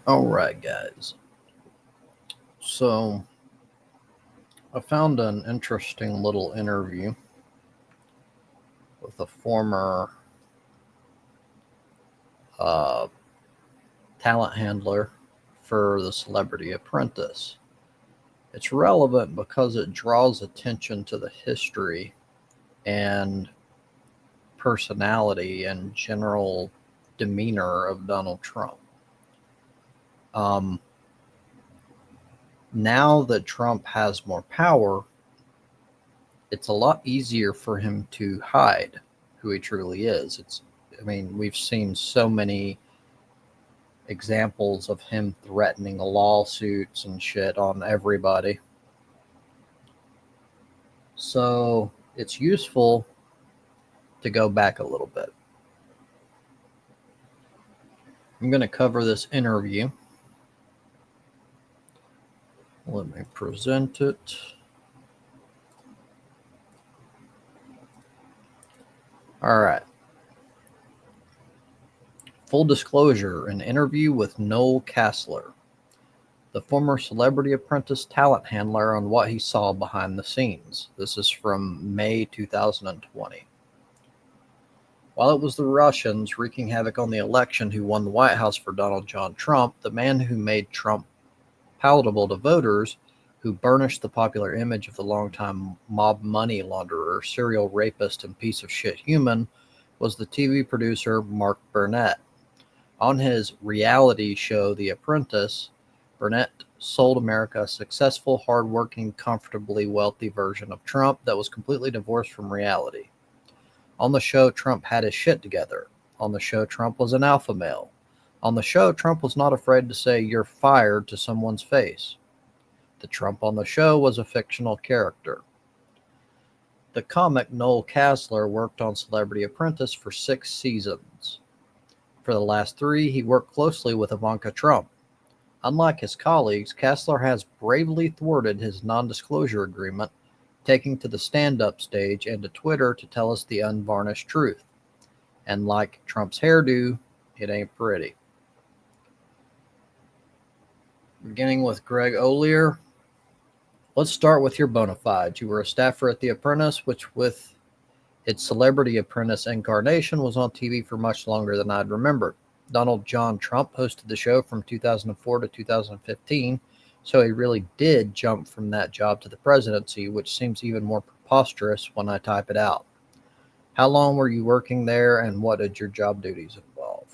All right, guys. So I found an interesting little interview with a former uh, talent handler for the Celebrity Apprentice. It's relevant because it draws attention to the history and personality and general demeanor of Donald Trump. Um, Now that Trump has more power, it's a lot easier for him to hide who he truly is. We've seen so many examples of him threatening lawsuits and shit on everybody. So it's useful to go back a little bit. I'm going to cover this interview. Let me present it. All right. Full disclosure, an interview with Noel Casler, the former Celebrity Apprentice talent handler, on what he saw behind the scenes. This is from May 2020. While it was the Russians wreaking havoc on the election who won the White House for Donald John Trump, the man who made Trump palatable to voters, who burnished the popular image of the longtime mob money launderer, serial rapist, and piece of shit human, was the TV producer Mark Burnett. On his reality show, The Apprentice, Burnett sold America a successful, hardworking, comfortably wealthy version of Trump that was completely divorced from reality. On the show, Trump had his shit together. On the show, Trump was an alpha male. On the show, Trump was not afraid to say, "You're fired," to someone's face. The Trump on the show was a fictional character. The comic Noel Casler worked on Celebrity Apprentice for 6 seasons. For the last 3, he worked closely with Ivanka Trump. Unlike his colleagues, Casler has bravely thwarted his non-disclosure agreement, taking to the stand-up stage and to Twitter to tell us the unvarnished truth. And like Trump's hairdo, it ain't pretty. Beginning with Greg Olier. Let's start with your bona fides. You were a staffer at The Apprentice, which with its Celebrity Apprentice incarnation was on TV for much longer than I'd remembered. Donald John Trump hosted the show from 2004 to 2015, so he really did jump from that job to the presidency, which seems even more preposterous when I type it out. How long were you working there, and what did your job duties involve?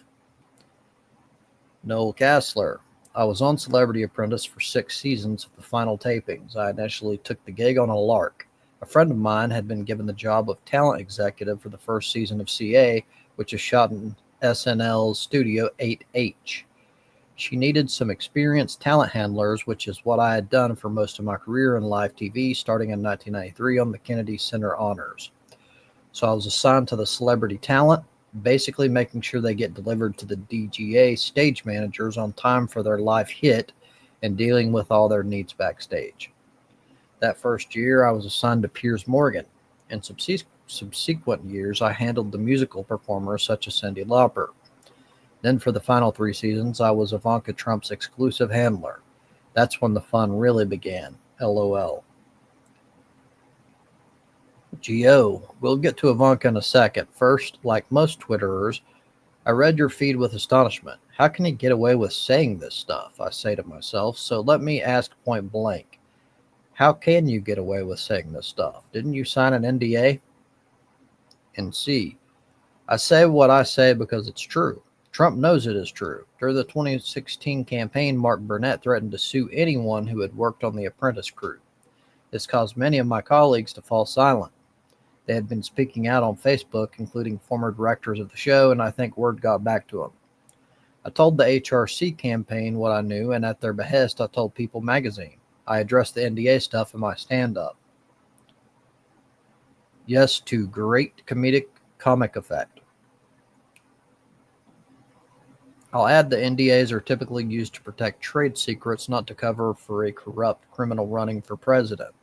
Noel Casler. I was on Celebrity Apprentice for 6 seasons of the final tapings. I initially took the gig on a lark. A friend of mine had been given the job of talent executive for the first season of CA, which is shot in SNL's Studio 8H. She needed some experienced talent handlers, which is what I had done for most of my career in live TV, starting in 1993 on the Kennedy Center Honors. So I was assigned to the celebrity talent, basically making sure they get delivered to the DGA stage managers on time for their live hit and dealing with all their needs backstage. That first year, I was assigned to Piers Morgan. In subsequent years, I handled the musical performers such as Cyndi Lauper. Then for the final 3 seasons, I was Ivanka Trump's exclusive handler. That's when the fun really began. LOL. Geo, we'll get to Ivanka in a second. First, like most Twitterers, I read your feed with astonishment. How can he get away with saying this stuff? I say to myself. So let me ask point blank. How can you get away with saying this stuff? Didn't you sign an NDA? And C, I say what I say because it's true. Trump knows it is true. During the 2016 campaign, Mark Burnett threatened to sue anyone who had worked on the Apprentice crew. This caused many of my colleagues to fall silent. They had been speaking out on Facebook, including former directors of the show, and I think word got back to them. I told the HRC campaign what I knew, and at their behest, I told People magazine. I addressed the NDA stuff in my stand-up. Yes, to great comedic comic effect. I'll add the NDAs are typically used to protect trade secrets, not to cover for a corrupt criminal running for president.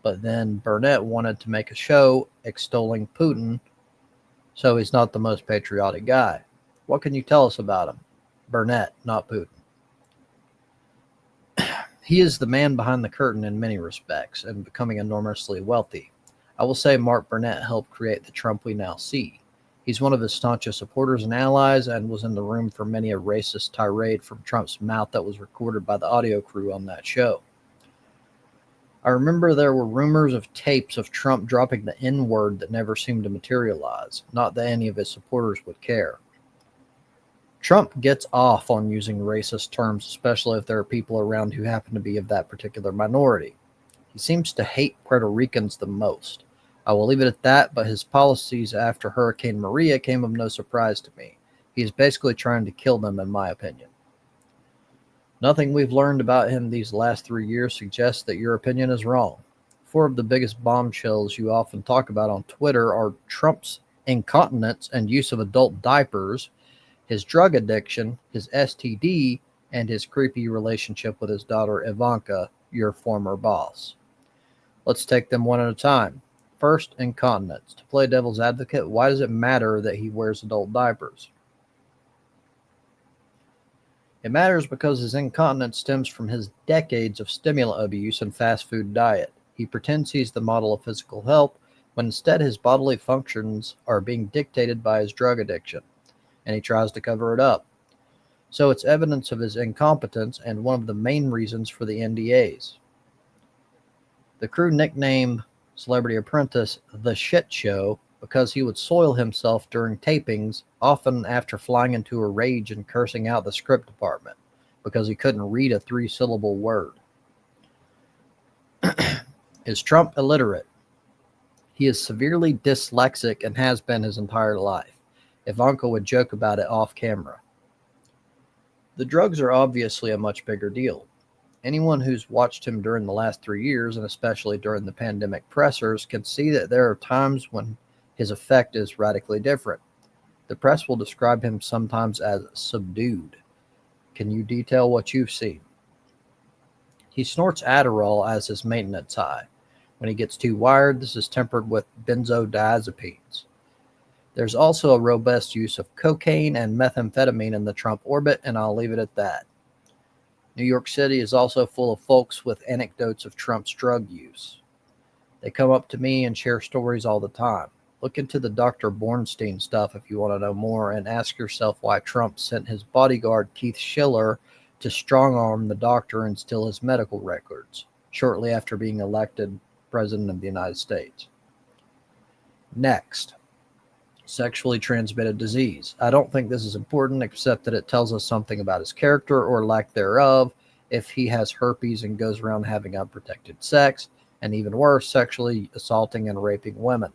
But then Burnett wanted to make a show extolling Putin, so he's not the most patriotic guy. What can you tell us about him? Burnett, not Putin. He is the man behind the curtain in many respects, and becoming enormously wealthy. I will say Mark Burnett helped create the Trump we now see. He's one of his staunchest supporters and allies, and was in the room for many a racist tirade from Trump's mouth that was recorded by the audio crew on that show. I remember there were rumors of tapes of Trump dropping the N-word that never seemed to materialize, not that any of his supporters would care. Trump gets off on using racist terms, especially if there are people around who happen to be of that particular minority. He seems to hate Puerto Ricans the most. I will leave it at that, but his policies after Hurricane Maria came of no surprise to me. He is basically trying to kill them, in my opinion. Nothing we've learned about him these last 3 years suggests that your opinion is wrong. 4 of the biggest bombshells you often talk about on Twitter are Trump's incontinence and use of adult diapers, his drug addiction, his STD, and his creepy relationship with his daughter Ivanka, your former boss. Let's take them one at a time. First, incontinence. To play devil's advocate, why does it matter that he wears adult diapers? It matters because his incontinence stems from his decades of stimulant abuse and fast food diet. He pretends he's the model of physical health, when instead his bodily functions are being dictated by his drug addiction, and he tries to cover it up. So it's evidence of his incompetence and one of the main reasons for the NDAs. The crew nicknamed Celebrity Apprentice the Shit Show because he would soil himself during tapings, often after flying into a rage and cursing out the script department because he couldn't read a 3-syllable word. Is Trump illiterate? He is severely dyslexic and has been his entire life. Ivanka would joke about it off camera. The drugs are obviously a much bigger deal. Anyone who's watched him during the last 3 years, and especially during the pandemic pressers, can see that there are times when his effect is radically different. The press will describe him sometimes as subdued. Can you detail what you've seen? He snorts Adderall as his maintenance high. When he gets too wired, this is tempered with benzodiazepines. There's also a robust use of cocaine and methamphetamine in the Trump orbit, and I'll leave it at that. New York City is also full of folks with anecdotes of Trump's drug use. They come up to me and share stories all the time. Look into the Dr. Bornstein stuff if you want to know more, and ask yourself why Trump sent his bodyguard Keith Schiller to strong-arm the doctor and steal his medical records shortly after being elected President of the United States. Next, sexually transmitted disease. I don't think this is important, except that it tells us something about his character or lack thereof if he has herpes and goes around having unprotected sex, and even worse, sexually assaulting and raping women.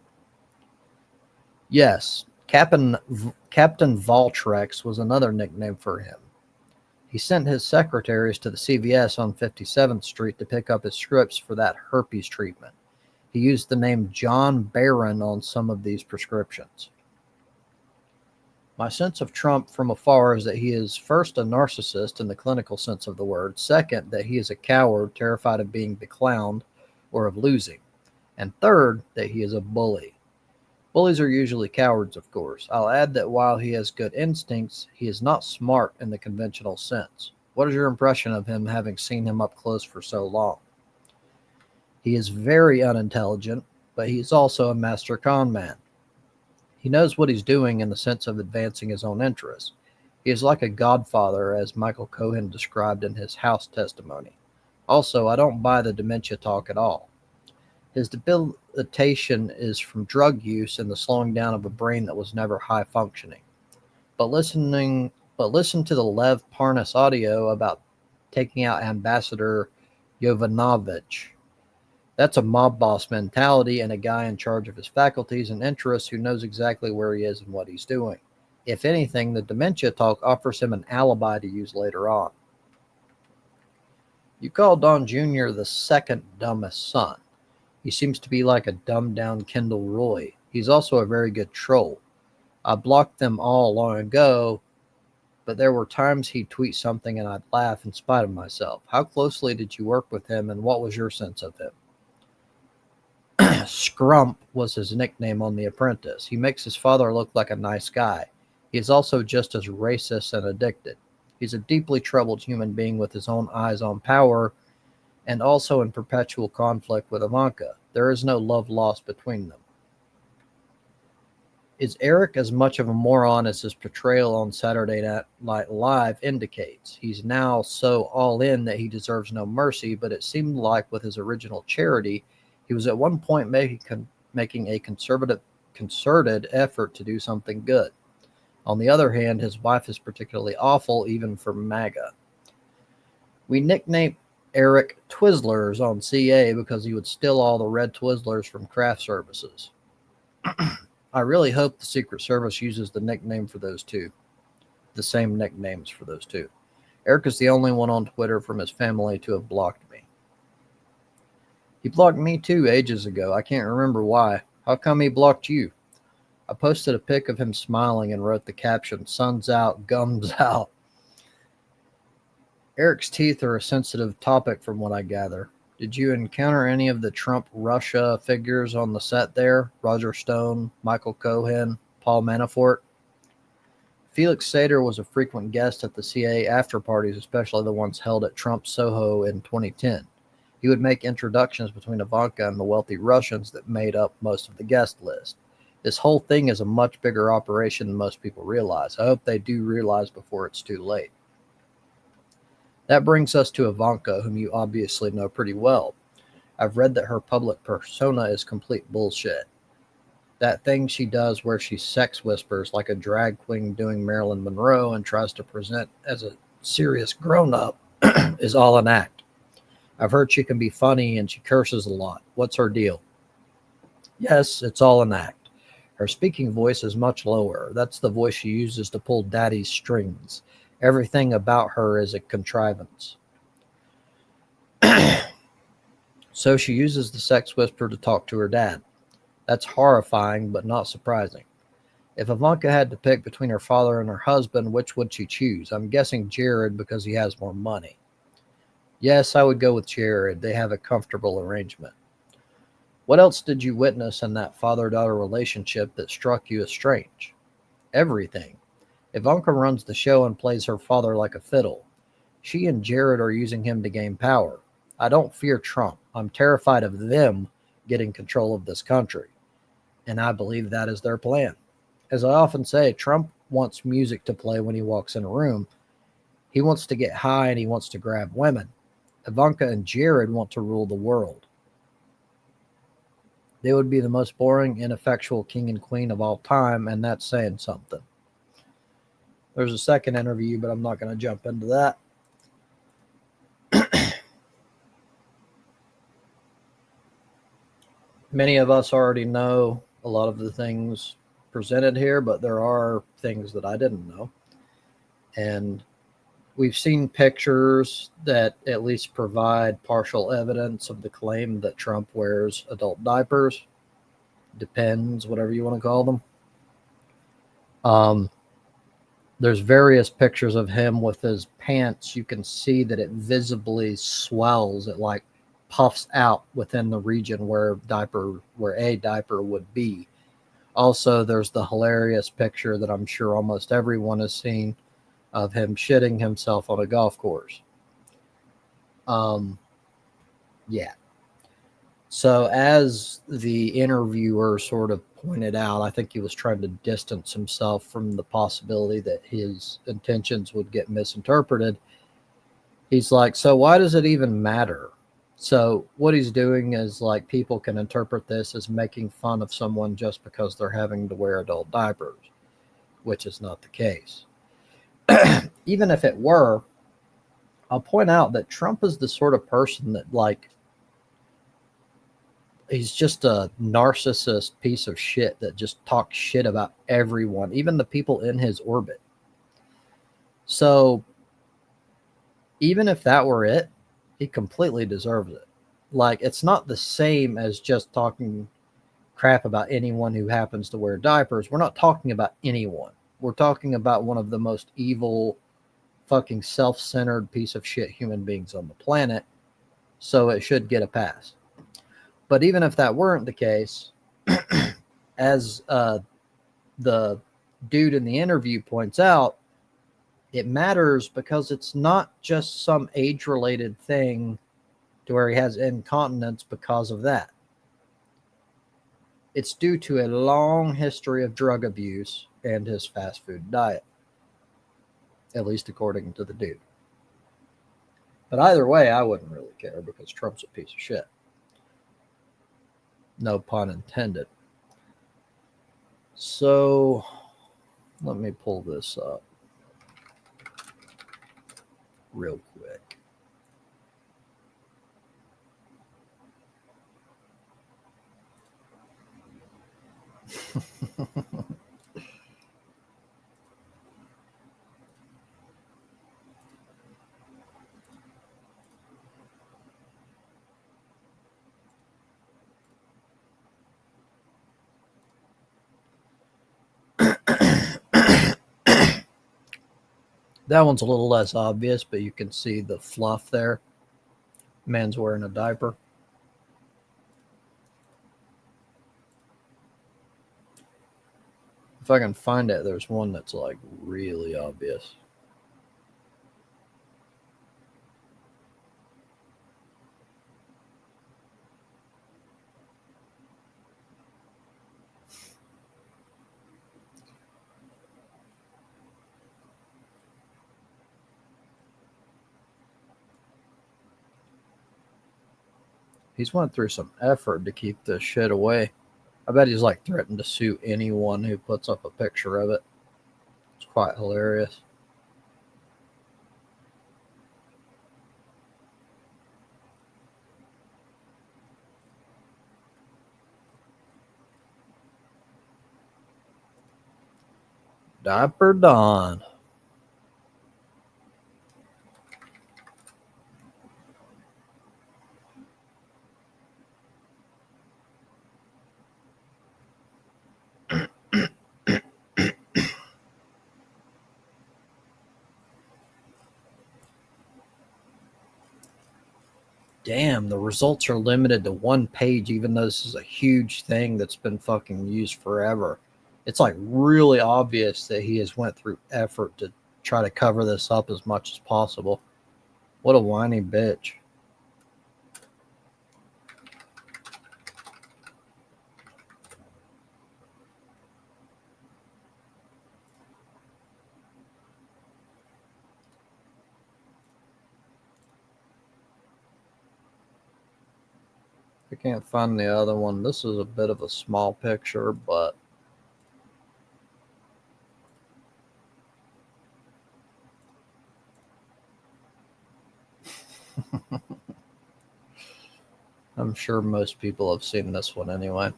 Yes, Captain Valtrex was another nickname for him. He sent his secretaries to the CVS on 57th Street to pick up his scripts for that herpes treatment. He used the name John Barron on some of these prescriptions. My sense of Trump from afar is that he is first a narcissist in the clinical sense of the word, second that he is a coward terrified of being beclowned or of losing, and third that he is a bully. Bullies are usually cowards, of course. I'll add that while he has good instincts, he is not smart in the conventional sense. What is your impression of him, having seen him up close for so long? He is very unintelligent, but he is also a master con man. He knows what he's doing in the sense of advancing his own interests. He is like a godfather, as Michael Cohen described in his House testimony. Also, I don't buy the dementia talk at all. His debilitation is from drug use and the slowing down of a brain that was never high functioning. But listen to the Lev Parnas audio about taking out Ambassador Yovanovitch. That's a mob boss mentality and a guy in charge of his faculties and interests who knows exactly where he is and what he's doing. If anything, the dementia talk offers him an alibi to use later on. You call Don Jr. the second dumbest son. He seems to be like a dumbed-down Kendall Roy. He's also a very good troll. I blocked them all long ago, but there were times he'd tweet something and I'd laugh in spite of myself. How closely did you work with him, and what was your sense of him? Scrump was his nickname on The Apprentice. He makes his father look like a nice guy. He is also just as racist and addicted. He's a deeply troubled human being with his own eyes on power and also in perpetual conflict with Ivanka. There is no love lost between them. Is Eric as much of a moron as his portrayal on Saturday Night Live indicates? He's now so all in that he deserves no mercy, but it seemed like with his original Charity, he was at one point making a concerted effort to do something good. On the other hand, his wife is particularly awful, even for MAGA. We nicknamed Eric Twizzlers on CA because he would steal all the red Twizzlers from craft services. I really hope the Secret Service uses the nickname for those two. The same nicknames for those two. Eric is the only one on Twitter from his family to have blocked me. He blocked me too ages ago. I can't remember why. How come he blocked you? I posted a pic of him smiling and wrote the caption, "Sun's out, gums out." Eric's teeth are a sensitive topic from what I gather. Did you encounter any of the Trump-Russia figures on the set there? Roger Stone, Michael Cohen, Paul Manafort? Felix Sater was a frequent guest at the CIA after-parties, especially the ones held at Trump Soho in 2010. He would make introductions between Ivanka and the wealthy Russians that made up most of the guest list. This whole thing is a much bigger operation than most people realize. I hope they do realize before it's too late. That brings us to Ivanka, whom you obviously know pretty well. I've read that her public persona is complete bullshit. That thing she does where she sex whispers like a drag queen doing Marilyn Monroe and tries to present as a serious grown-up is all an act. I've heard she can be funny and she curses a lot. What's her deal? Yes, it's all an act. Her speaking voice is much lower. That's the voice she uses to pull daddy's strings. Everything about her is a contrivance. So she uses the sex whisper to talk to her dad. That's horrifying, but not surprising. If Ivanka had to pick between her father and her husband, which would she choose? I'm guessing Jared because he has more money. Yes, I would go with Jared. They have a comfortable arrangement. What else did you witness in that father-daughter relationship that struck you as strange? Everything. Ivanka runs the show and plays her father like a fiddle. She and Jared are using him to gain power. I don't fear Trump. I'm terrified of them getting control of this country. And I believe that is their plan. As I often say, Trump wants music to play when he walks in a room. He wants to get high and he wants to grab women. Ivanka and Jared want to rule the world. They would be the most boring, ineffectual king and queen of all time, and that's saying something. There's a second interview, but I'm not going to jump into that. Many of us already know a lot of the things presented here, but there are things that I didn't know. And we've seen pictures that at least provide partial evidence of the claim that Trump wears adult diapers. Depends, whatever you want to call them. There's various pictures of him with his pants. You can see that it visibly swells. It like puffs out within the region where a diaper would be. Also, there's the hilarious picture that I'm sure almost everyone has seen of him shitting himself on a golf course. Yeah. So as the interviewer sort of pointed out, I think he was trying to distance himself from the possibility that his intentions would get misinterpreted. He's like, so why does it even matter? So what he's doing is like people can interpret this as making fun of someone just because they're having to wear adult diapers, which is not the case. Even if it were, I'll point out that Trump is the sort of person that like, he's just a narcissist piece of shit that just talks shit about everyone, even the people in his orbit. So even if that were it, he completely deserves it. Like, it's not the same as just talking crap about anyone who happens to wear diapers. We're not talking about anyone. We're talking about one of the most evil, fucking self-centered piece of shit human beings on the planet. So it should get a pass. But even if that weren't the case, as the dude in the interview points out, it matters because it's not just some age-related thing to where he has incontinence because of that. It's due to a long history of drug abuse and his fast food diet, at least according to the dude. But either way, I wouldn't really care because Trump's a piece of shit. No pun intended. So, let me pull this up real quick. That one's a little less obvious, but you can see the fluff there. Man's wearing a diaper. If I can find it, there's one that's like really obvious. He's went through some effort to keep this shit away. I bet he's like threatened to sue anyone who puts up a picture of it. It's quite hilarious. Diaper Don. Damn, the results are limited to one page, even though this is a huge thing that's been fucking used forever. It's like really obvious that he has went through effort to try to cover this up as much as possible. What a whiny bitch. I can't find the other one. This is a bit of a small picture, but I'm sure most people have seen this one anyway.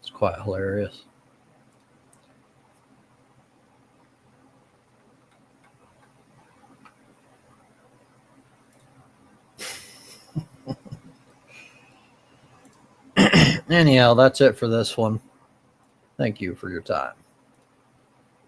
It's quite hilarious. Anyhow, that's it for this one. Thank you for your time.